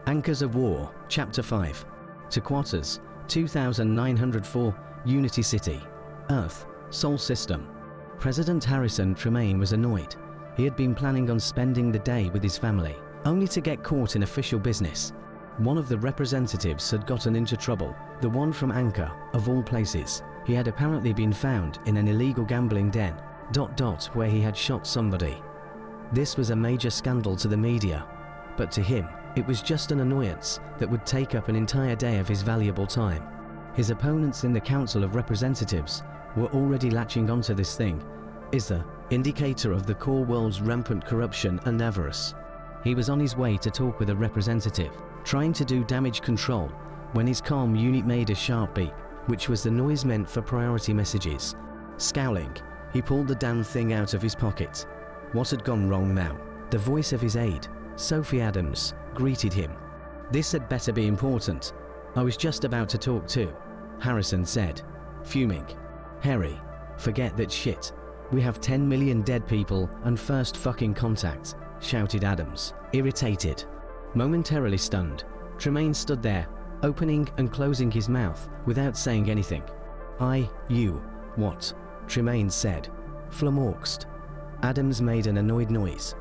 Anchors of War, Chapter 5. To Quarters, 2904, Unity City, Earth, Sol System. President Harrison Tremaine was annoyed. He had been planning on spending the day with his family, only to get caught in official business. One of the representatives had gotten into trouble, the one from Anchor, of all places. He had apparently been found in an illegal gambling den, where he had shot somebody. This was a major scandal to the media, but to him, it was just an annoyance that would take up an entire day of his valuable time. His opponents in the Council of Representatives were already latching onto this thing, is the indicator of the core world's rampant corruption and avarice. He was on his way to talk with a representative, trying to do damage control, when his calm unit made a sharp beep, which was the noise meant for priority messages. Scowling, he pulled the damn thing out of his pocket. What had gone wrong now? The voice of his aide, Sophie Adams, greeted him. This had better be important. I was just about to talk too, Harrison said, fuming. Harry, forget that shit. We have 10 million dead people and first fucking contact, shouted Adams, irritated. Momentarily stunned, Tremaine stood there, opening and closing his mouth without saying anything. You, what? Tremaine said, flummoxed. Adams made an annoyed noise.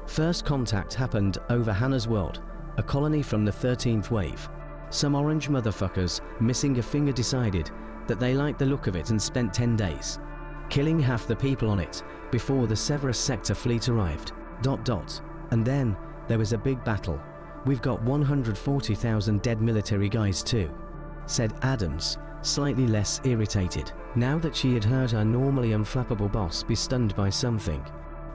First contact happened over Hannah's World, a colony from the 13th wave. Some orange motherfuckers missing a finger decided that they liked the look of it and spent 10 days, killing half the people on it before the Severus sector fleet arrived. And then there was a big battle. We've got 140,000 dead military guys too, said Adams, slightly less irritated, now that she had heard her normally unflappable boss be stunned by something.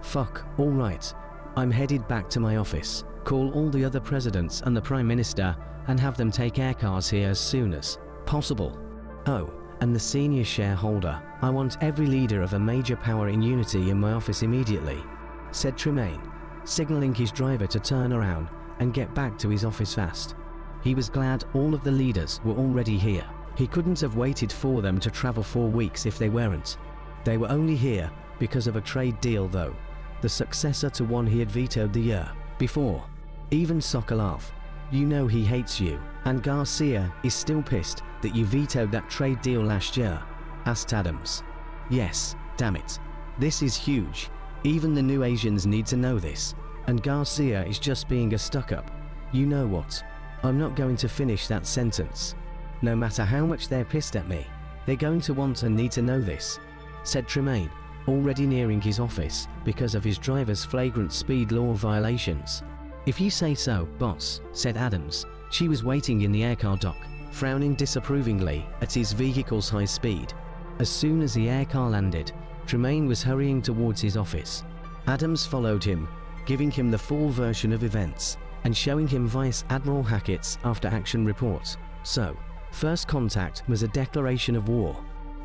Fuck, all right. I'm headed back to my office. Call all the other presidents and the Prime Minister and have them take air cars here as soon as possible. Oh, and the senior shareholder. I want every leader of a major power in Unity in my office immediately, said Tremaine, signaling his driver to turn around and get back to his office fast. He was glad all of the leaders were already here. He couldn't have waited for them to travel 4 weeks if they weren't. They were only here because of a trade deal though, the successor to one he had vetoed the year before. Even Sokolov, you know he hates you, and Garcia is still pissed that you vetoed that trade deal last year, asked Adams. Yes, damn it. This is huge. Even the new Asians need to know this, and Garcia is just being a stuck-up. You know what? I'm not going to finish that sentence. No matter how much they're pissed at me, they're going to want and need to know this, said Tremaine, already nearing his office because of his driver's flagrant speed law violations. If you say so, boss, said Adams. She was waiting in the aircar dock, frowning disapprovingly at his vehicle's high speed. As soon as the aircar landed, Tremaine was hurrying towards his office. Adams followed him, giving him the full version of events and showing him Vice Admiral Hackett's after-action report. So, first contact was a declaration of war.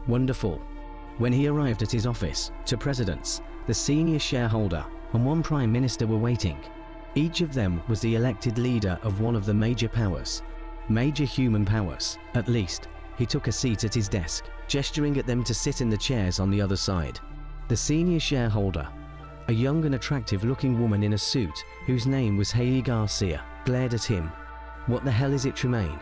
Wonderful. When he arrived at his office, 2 presidents, the senior shareholder, and 1 prime minister were waiting. Each of them was the elected leader of one of the major powers. Major human powers, at least. He took a seat at his desk, gesturing at them to sit in the chairs on the other side. The senior shareholder, a young and attractive-looking woman in a suit whose name was Haley Garcia, glared at him. What the hell is it, Tremaine?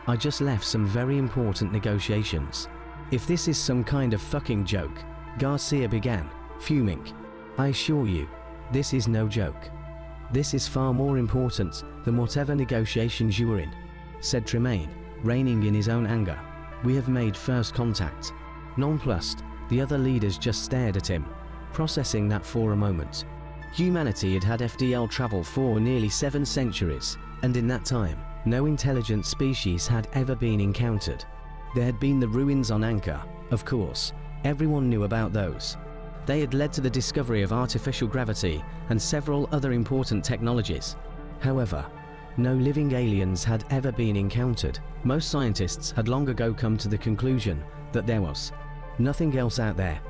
I just left some very important negotiations. If this is some kind of fucking joke, Garcia began, fuming. I assure you, this is no joke. This is far more important than whatever negotiations you were in, said Tremaine, reining in his own anger. We have made first contact. Nonplussed, the other leaders just stared at him, processing that for a moment. Humanity had had FDL travel for nearly 7 centuries, and in that time, no intelligent species had ever been encountered. There had been the ruins on Anchor, of course. Everyone knew about those. They had led to the discovery of artificial gravity and several other important technologies. However, no living aliens had ever been encountered. Most scientists had long ago come to the conclusion that there was nothing else out there,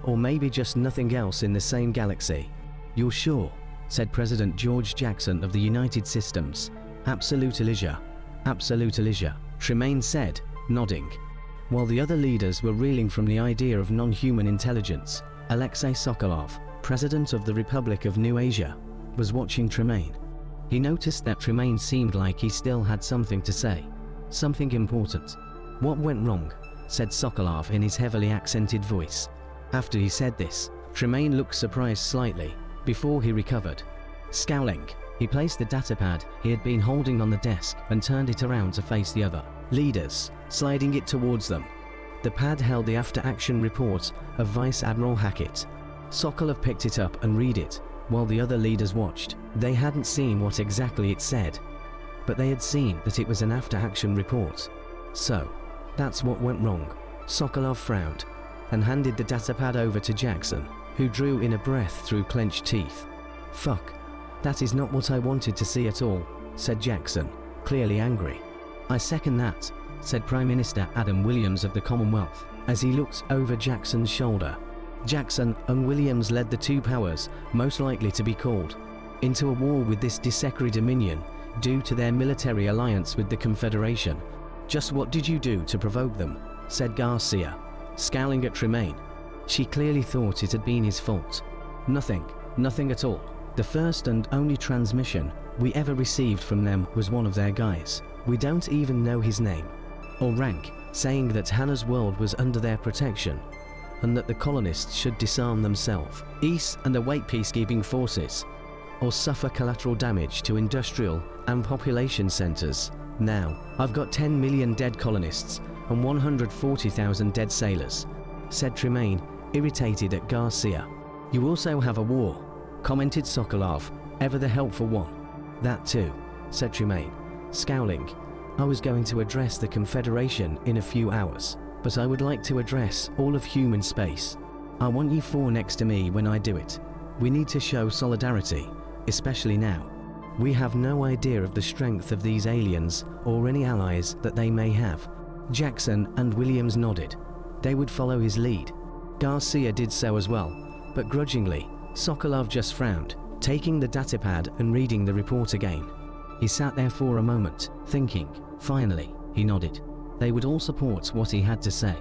or maybe just nothing else in the same galaxy. You're sure? Said President George Jackson of the United Systems. Absolute Elijah. Absolute Elijah, Tremaine said, nodding. While the other leaders were reeling from the idea of non-human intelligence, Alexei Sokolov, President of the Republic of New Asia, was watching Tremaine. He noticed that Tremaine seemed like he still had something to say, something important. "What went wrong?" said Sokolov in his heavily accented voice. After he said this, Tremaine looked surprised slightly, before he recovered. Scowling, he placed the datapad he had been holding on the desk and turned it around to face the other leaders, sliding it towards them. The pad held the after-action report of Vice Admiral Hackett. Sokolov picked it up and read it, while the other leaders watched. They hadn't seen what exactly it said, but they had seen that it was an after-action report. So, that's what went wrong. Sokolov frowned and handed the datapad over to Jackson, who drew in a breath through clenched teeth. "Fuck, that is not what I wanted to see at all," said Jackson, clearly angry. "I second that," said Prime Minister Adam Williams of the Commonwealth, as he looked over Jackson's shoulder. Jackson and Williams led the two powers most likely to be called into a war with this Disectory Dominion due to their military alliance with the Confederation. "Just what did you do to provoke them?" said Garcia, scowling at Tremaine. She clearly thought it had been his fault. Nothing at all. The first and only transmission we ever received from them was one of their guys. We don't even know his name or rank, saying that Hannah's world was under their protection and that the colonists should disarm themselves, ease and await peacekeeping forces, or suffer collateral damage to industrial and population centers. Now, I've got 10 million dead colonists and 140,000 dead sailors, said Tremaine, irritated at Garcia. "You also have a war," commented Sokolov, ever the helpful one. "That too," said Tremaine, scowling. "I was going to address the Confederation in a few hours, but I would like to address all of human space. I want you four next to me when I do it. We need to show solidarity, especially now. We have no idea of the strength of these aliens or any allies that they may have." Jackson and Williams nodded. They would follow his lead. Garcia did so as well, but grudgingly. Sokolov just frowned, taking the datapad and reading the report again. He sat there for a moment, thinking. Finally, he nodded. They would all support what he had to say.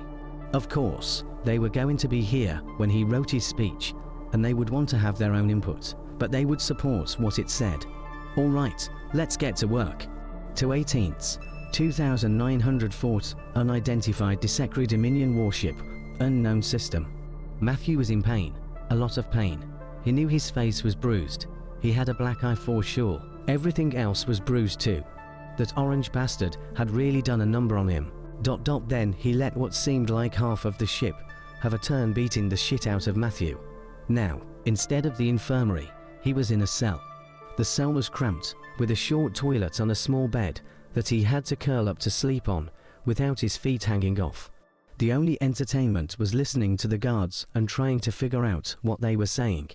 Of course, they were going to be here when he wrote his speech, and they would want to have their own input, but they would support what it said. All right, let's get to work. To 18th, 2,904th unidentified Disectory Dominion warship, unknown system. Matthew was in pain, a lot of pain. He knew his face was bruised. He had a black eye for sure. Everything else was bruised too. That orange bastard had really done a number on him. ... Then he let what seemed like half of the ship have a turn beating the shit out of Matthew. Now, instead of the infirmary, he was in a cell. The cell was cramped, with a short toilet on a small bed that he had to curl up to sleep on, without his feet hanging off. The only entertainment was listening to the guards and trying to figure out what they were saying.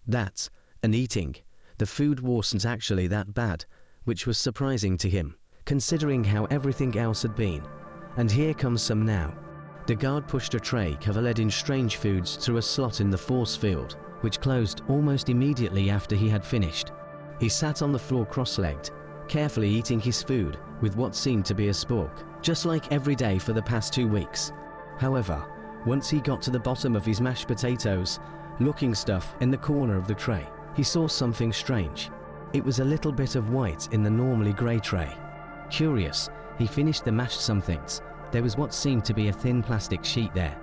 That, and eating. The food wasn't actually that bad, which was surprising to him, considering how everything else had been. And here comes some now. The guard pushed a tray covered in strange foods through a slot in the force field, which closed almost immediately after he had finished. He sat on the floor cross-legged, carefully eating his food with what seemed to be a spork, just like every day for the past 2 weeks. However, once he got to the bottom of his mashed potatoes, looking stuff in the corner of the tray, he saw something strange. It was a little bit of white in the normally grey tray. Curious, he finished the mashed somethings. There was what seemed to be a thin plastic sheet there.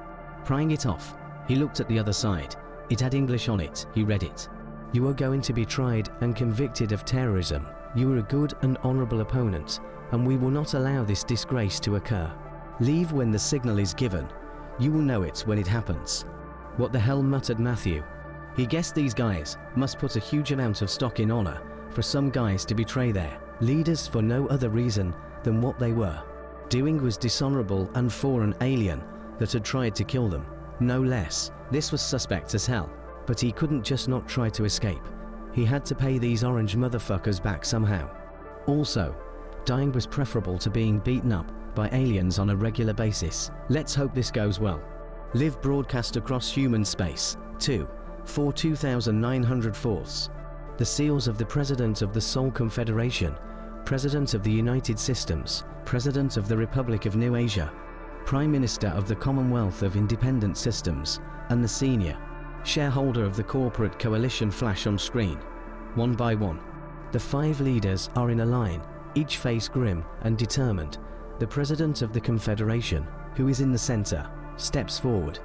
Prying it off, he looked at the other side. It had English on it. He read it. "You are going to be tried and convicted of terrorism. You are a good and honourable opponent, and we will not allow this disgrace to occur. Leave when the signal is given. You will know it when it happens." What the hell, muttered Matthew. He guessed these guys must put a huge amount of stock in honour for some guys to betray their leaders for no other reason than what they were doing was dishonourable and for an alien that had tried to kill them. No less. This was suspect as hell, but he couldn't just not try to escape. He had to pay these orange motherfuckers back somehow. Also, dying was preferable to being beaten up by aliens on a regular basis. Let's hope this goes well. Live broadcast across human space. 2. For 2,904ths. The seals of the President of the Sol Confederation, President of the United Systems, President of the Republic of New Asia, Prime Minister of the Commonwealth of Independent Systems, and the senior shareholder of the corporate coalition flash on screen. One by one. The 5 leaders are in a line, each face grim and determined. The President of the Confederation, who is in the center, steps forward.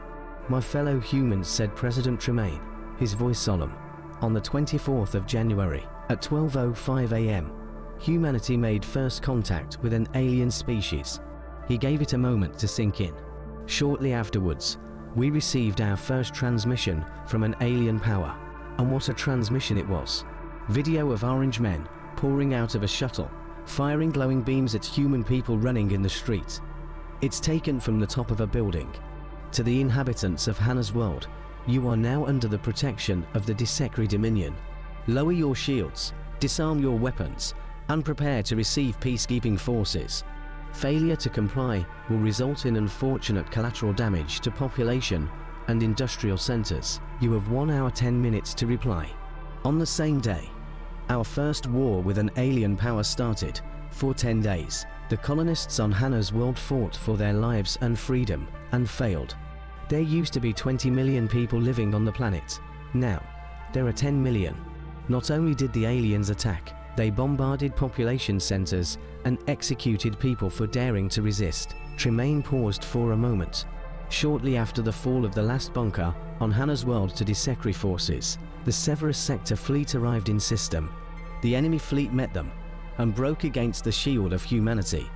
"My fellow humans," said President Tremaine, his voice solemn, "on the 24th of January, at 12:05 a.m., humanity made first contact with an alien species." He gave it a moment to sink in. "Shortly afterwards, we received our first transmission from an alien power." And what a transmission it was. Video of orange men pouring out of a shuttle, firing glowing beams at human people running in the street. It's taken from the top of a building. "To the inhabitants of Hannah's world, you are now under the protection of the Disecri Dominion. Lower your shields, disarm your weapons, and prepare to receive peacekeeping forces. Failure to comply will result in unfortunate collateral damage to population and industrial centers. You have 1 hour 10 minutes to reply." On the same day, our first war with an alien power started. For 10 days, the colonists on Hannah's world fought for their lives and freedom, and failed. There used to be 20 million people living on the planet. Now, there are 10 million. Not only did the aliens attack, they bombarded population centers and executed people for daring to resist. Tremaine paused for a moment. Shortly after the fall of the last bunker on Hannah's world to Disecri forces, the Severus Sector fleet arrived in system. The enemy fleet met them and broke against the shield of humanity.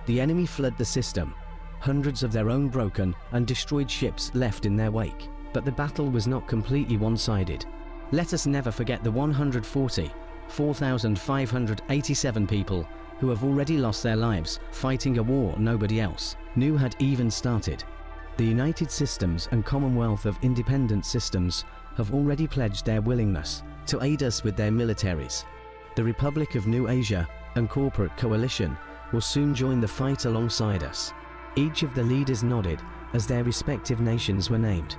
The enemy fled the system. Hundreds of their own broken and destroyed ships left in their wake. But the battle was not completely one-sided. Let us never forget the 144,587 people who have already lost their lives fighting a war nobody else knew had even started. The United Systems and Commonwealth of Independent Systems have already pledged their willingness to aid us with their militaries. The Republic of New Asia and Corporate Coalition will soon join the fight alongside us. Each of the leaders nodded as their respective nations were named.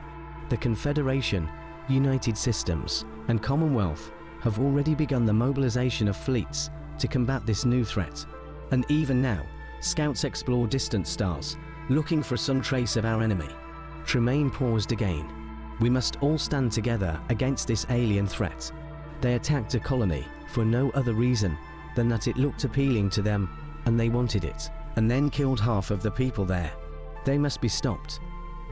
The Confederation, United Systems, and Commonwealth have already begun the mobilization of fleets to combat this new threat. And even now, scouts explore distant stars, looking for some trace of our enemy. Tremaine paused again. "We must all stand together against this alien threat. They attacked a colony for no other reason than that it looked appealing to them and they wanted it, and then killed half of the people there. They must be stopped.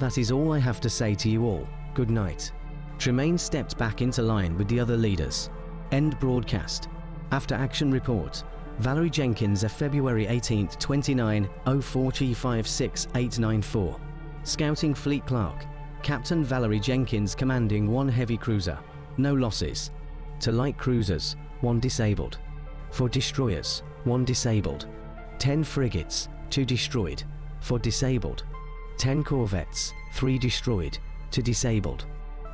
That is all I have to say to you all. Good night." Tremaine stepped back into line with the other leaders. End broadcast. After action report. Valerie Jenkins, February 18, 2904 G56894. Scouting Fleet Clerk. Captain Valerie Jenkins commanding 1 heavy cruiser. No losses. To light cruisers, 1 disabled. For destroyers, 1 disabled. 10 frigates, 2 destroyed. For disabled. 10 corvettes, 3 destroyed. To disabled.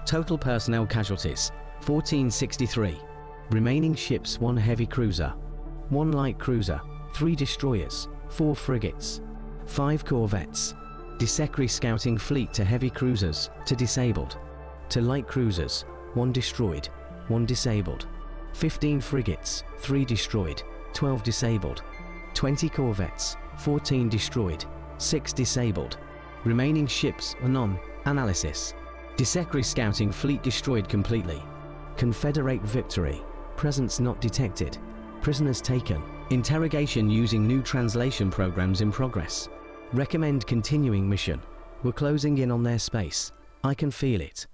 Total personnel casualties, 1463. Remaining ships, 1 heavy cruiser, 1 light cruiser, 3 destroyers, 4 frigates, 5 corvettes. Disecri scouting fleet to heavy cruisers, to disabled. To light cruisers, 1 destroyed, 1 disabled. 15 frigates, 3 destroyed, 12 disabled. 20 corvettes, 14 destroyed, 6 disabled. Remaining ships are non-analysis. Disecri scouting fleet destroyed completely. Confederate victory. Presence not detected. Prisoners taken. Interrogation using new translation programs in progress. Recommend continuing mission. We're closing in on their space. I can feel it.